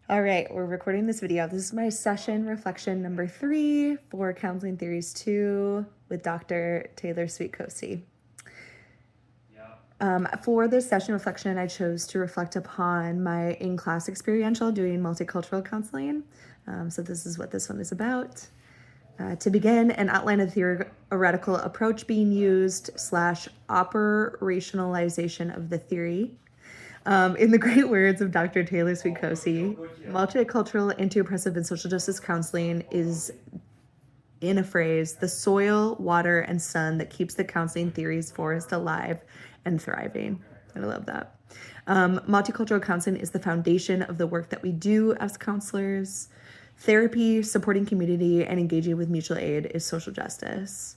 All right, we're recording this video. This is my session reflection number 3 for Counseling Theories 2 with Dr. Taylor Sweet-Cossey. For this session reflection, I chose to reflect upon my in-class experiential doing multicultural counseling. So this is what this one is about. To begin, an outline of the theoretical approach being used / operationalization of the theory. In the great words of Dr. Taylor Sweet-Cossey, multicultural, anti-oppressive, and social justice counseling is, in a phrase, the soil, water, and sun that keeps the counseling theories forest alive and thriving. And I love that. Multicultural counseling is the foundation of the work that we do as counselors. Therapy, supporting community, and engaging with mutual aid is social justice.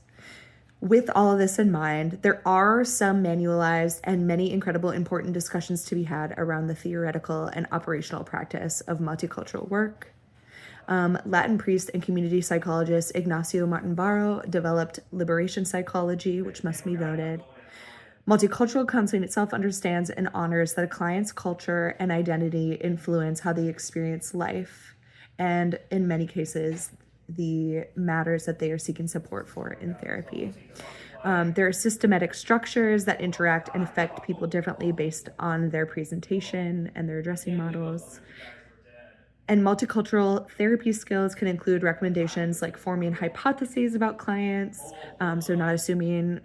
With all of this in mind, there are some manualized and many incredible important discussions to be had around the theoretical and operational practice of multicultural work. Latin priest and community psychologist Ignacio Martin-Barro developed liberation psychology, which must be noted. Multicultural counseling itself understands and honors that a client's culture and identity influence how they experience life, and in many cases, the matters that they are seeking support for in therapy. There are systematic structures that interact and affect people differently based on their presentation and their addressing models. And multicultural therapy skills can include recommendations like forming hypotheses about clients, so not assuming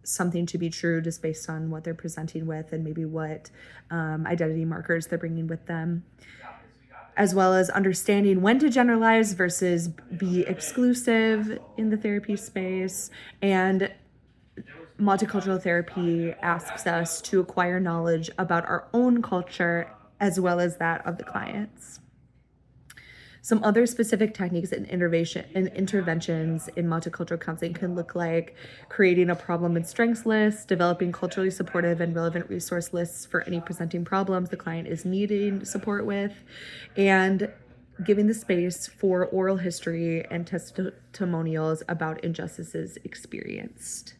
something to be true just based on what they're presenting with and maybe what identity markers they're bringing with them, as well as understanding when to generalize versus be exclusive in the therapy space. And multicultural therapy asks us to acquire knowledge about our own culture as well as that of the clients. Some other specific techniques and interventions in multicultural counseling can look like creating a problem and strengths list, developing culturally supportive and relevant resource lists for any presenting problems the client is needing support with, and giving the space for oral history and testimonials about injustices experienced.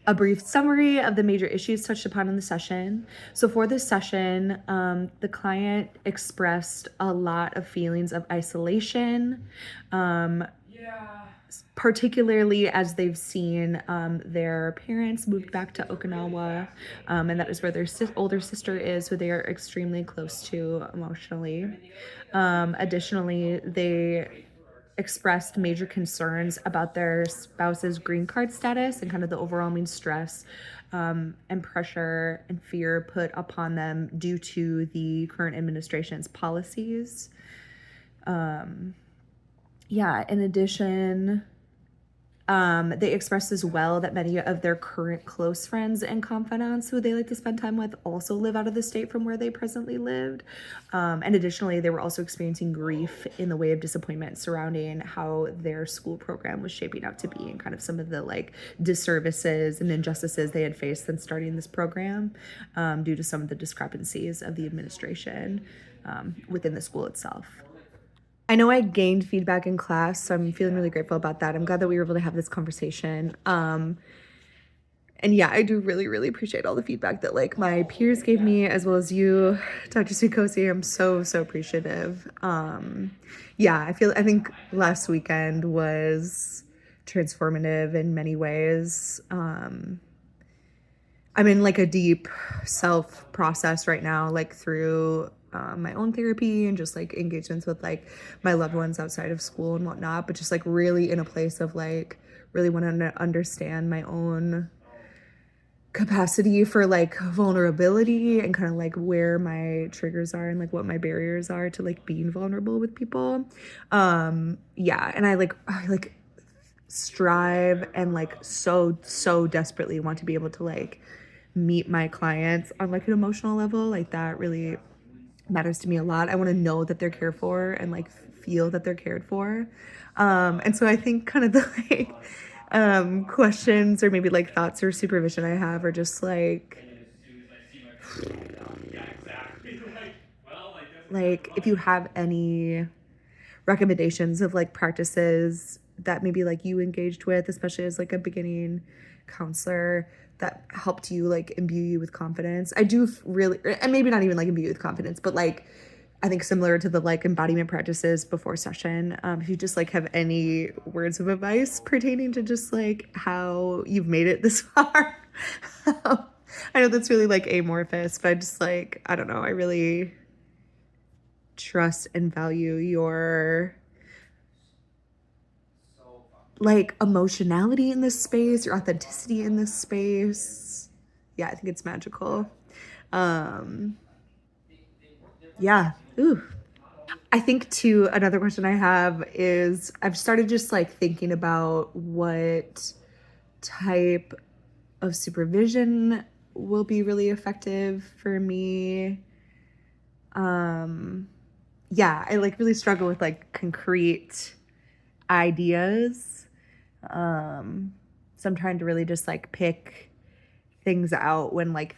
A brief summary of the major issues touched upon in the session. So for this session, the client expressed a lot of feelings of isolation, particularly as they've seen their parents moved back to Okinawa, and that is where their older sister is, who they are extremely close to emotionally. Additionally, they expressed major concerns about their spouse's green card status and kind of the overwhelming stress and pressure and fear put upon them due to the current administration's policies. In addition, they expressed as well that many of their current close friends and confidants who they like to spend time with also live out of the state from where they presently lived. And additionally, they were also experiencing grief in the way of disappointment surrounding how their school program was shaping up to be and kind of some of the like disservices and injustices they had faced since starting this program due to some of the discrepancies of the administration within the school itself. I know I gained feedback in class, so I'm feeling really grateful about that. I'm glad that we were able to have this conversation. And yeah, I do really, really appreciate all the feedback that like my peers gave me, as well as you, Dr. Sweet-Cossey. I'm so appreciative. I think last weekend was transformative in many ways. I'm in like a deep self process right now, like through my own therapy and just like engagements with like my loved ones outside of school and whatnot, but just like really in a place of like really want to understand my own capacity for like vulnerability and kind of like where my triggers are and like what my barriers are to like being vulnerable with people. And I strive and like so desperately want to be able to like meet my clients on like an emotional level. Like that really matters to me a lot. I want to know that they're cared for and like feel that they're cared for. And so I think kind of the like questions or maybe like thoughts or supervision I have are just like if you have any recommendations of like practices that maybe like you engaged with, especially as like a beginning counselor, that helped you like imbue you with confidence. I do really, and maybe not even like imbue you with confidence, but like I think similar to the like embodiment practices before session. If you just like have any words of advice pertaining to just like how you've made it this far. I know that's really like amorphous, but I just like, I don't know, I really trust and value your like emotionality in this space, your authenticity in this space. Yeah, I think it's magical. Um, yeah. Ooh. I think too, another question I have is I've started just like thinking about what type of supervision will be really effective for me. Um, yeah, I like really struggle with like concrete ideas. Um, so I'm trying to really just like pick things out when like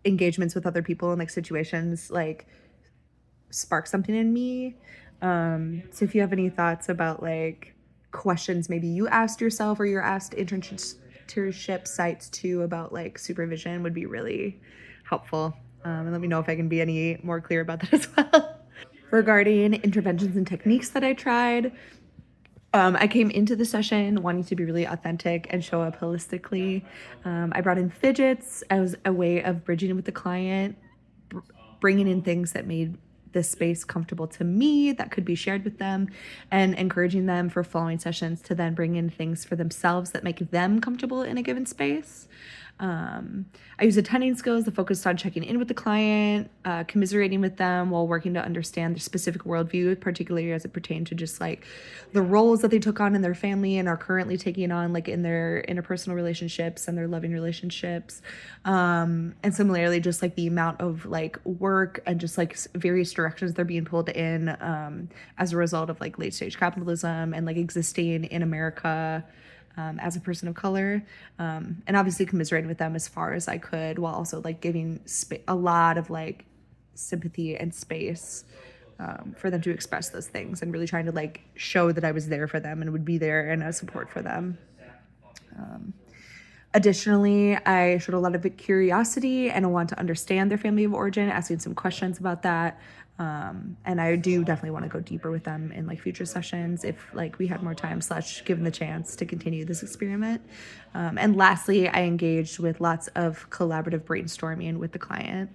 engagements with other people and like situations like spark something in me. So if you have any thoughts about like questions maybe you asked yourself or you're asked internship sites too about like supervision would be really helpful. And let me know if I can be any more clear about that as well. Regarding interventions and techniques that I tried, I came into the session wanting to be really authentic and show up holistically. I brought in fidgets as a way of bridging with the client, bringing in things that made this space comfortable to me that could be shared with them, and encouraging them for following sessions to then bring in things for themselves that make them comfortable in a given space. I use attending skills that focused on checking in with the client, commiserating with them while working to understand their specific worldview, particularly as it pertained to just like the roles that they took on in their family and are currently taking on like in their interpersonal relationships and their loving relationships. And similarly, just like the amount of like work and just like various directions they're being pulled in as a result of like late stage capitalism and like existing in America as a person of color, and obviously commiserating with them as far as I could, while also like giving a lot of like sympathy and space for them to express those things, and really trying to like show that I was there for them and would be there and a support for them. Additionally, I showed a lot of curiosity and a want to understand their family of origin, asking some questions about that. And I do definitely want to go deeper with them in like future sessions if like we had more time / given the chance to continue this experiment. And lastly, I engaged with lots of collaborative brainstorming with the client.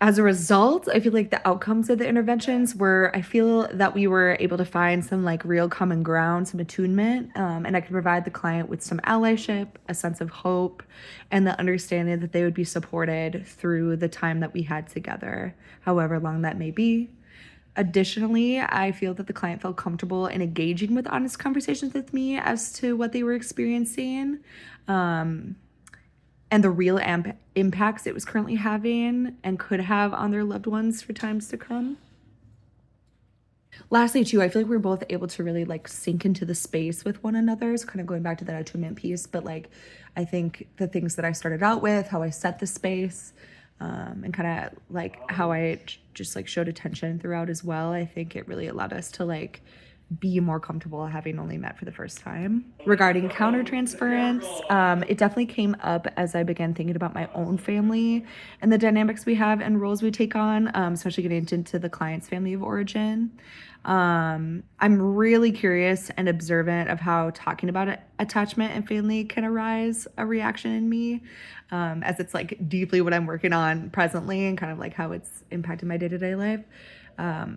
As a result, I feel like the outcomes of the interventions were, I feel that we were able to find some like real common ground, some attunement, and I could provide the client with some allyship, a sense of hope, and the understanding that they would be supported through the time that we had together, however long that may be. Additionally, I feel that the client felt comfortable in engaging with honest conversations with me as to what they were experiencing. And the real impacts it was currently having and could have on their loved ones for times to come. Lastly, too, I feel like we were both able to really like sink into the space with one another. So kind of going back to that attunement piece, but like I think the things that I started out with, how I set the space, and kind of like how I just like showed attention throughout as well. I think it really allowed us to like be more comfortable having only met for the first time. Regarding countertransference, it definitely came up as I began thinking about my own family and the dynamics we have and roles we take on, especially getting into the client's family of origin. I'm really curious and observant of how talking about attachment and family can arise a reaction in me, as it's like deeply what I'm working on presently and kind of like how it's impacted my day-to-day life.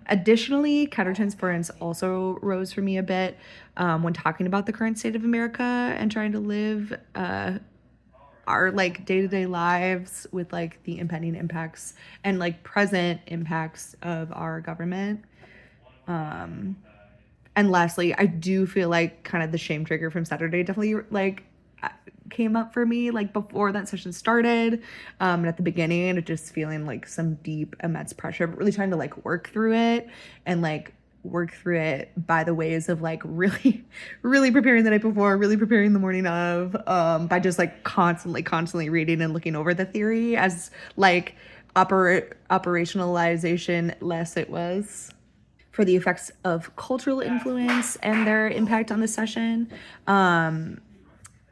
Additionally, countertransference also rose for me a bit when talking about the current state of America and trying to live our like day-to-day lives with like the impending impacts and like present impacts of our government. And lastly, I do feel like kind of the shame trigger from Saturday definitely like came up for me like before that session started, and at the beginning of just feeling like some deep immense pressure, but really trying to like work through it and like work through it by the ways of like really really preparing the night before, really preparing the morning of, by just like constantly reading and looking over the theory as like operationalization less it was. For the effects of cultural influence and their impact on the session,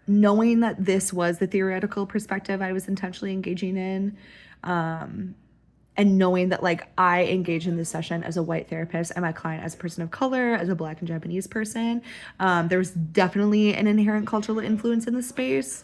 knowing that this was the theoretical perspective I was intentionally engaging in, and and knowing that like I engage in this session as a white therapist and my client as a person of color, as a Black and Japanese person, there's definitely an inherent cultural influence in the space.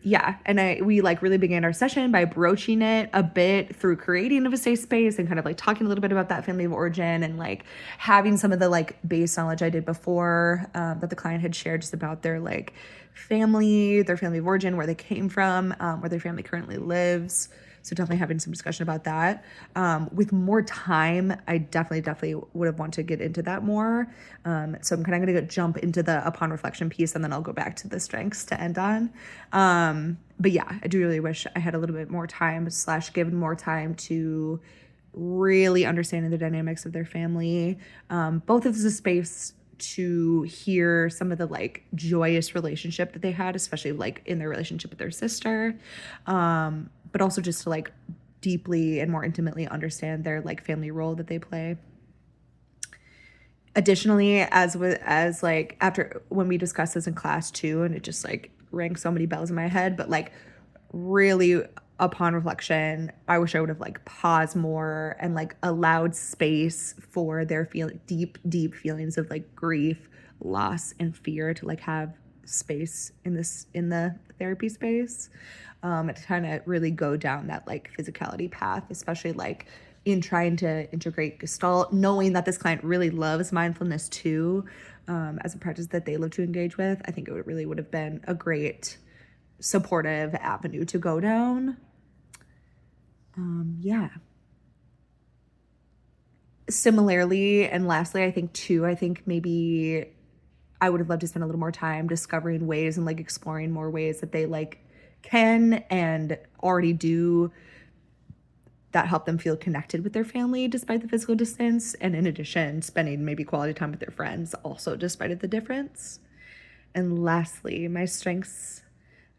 Yeah, and we like really began our session by broaching it a bit through creating of a safe space and kind of like talking a little bit about that family of origin and like having some of the like base knowledge I did before, that the client had shared just about their like family, their family of origin, where they came from, where their family currently lives. So definitely having some discussion about that. With more time, I definitely would have wanted to get into that more. So I'm kind of going to jump into the upon reflection piece, and then I'll go back to the strengths to end on. But yeah, I do really wish I had a little bit more time / given more time to really understanding the dynamics of their family. Both of the space to hear some of the like joyous relationship that they had, especially like in their relationship with their sister, but also just to like deeply and more intimately understand their like family role that they play. Additionally, as like after when we discussed this in class too, and it just like rang so many bells in my head, but like really upon reflection, I wish I would have like paused more and like allowed space for their deep feelings of like grief, loss, and fear to like have space in the therapy space, and to kind of really go down that like physicality path, especially like in trying to integrate Gestalt, knowing that this client really loves mindfulness too, as a practice that they love to engage with. I think it would have been a great supportive avenue to go down. Yeah. Similarly, and lastly, I think maybe I would have loved to spend a little more time discovering ways and like exploring more ways that they like can and already do that help them feel connected with their family despite the physical distance, and in addition, spending maybe quality time with their friends also despite the difference. And lastly, my strengths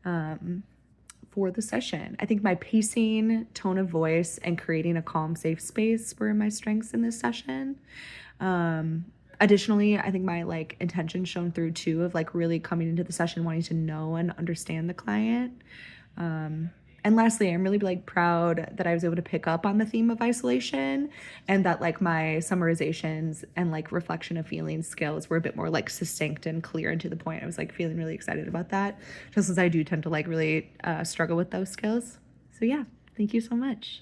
for the session. I think my pacing, tone of voice, and creating a calm, safe space were my strengths in this session. Additionally, I think my like intention shone through too, of like really coming into the session wanting to know and understand the client. And lastly, I'm really like proud that I was able to pick up on the theme of isolation, and that like my summarizations and like reflection of feelings skills were a bit more like succinct and clear and to the point. I was like feeling really excited about that, just as I do tend to like really struggle with those skills. So yeah, thank you so much.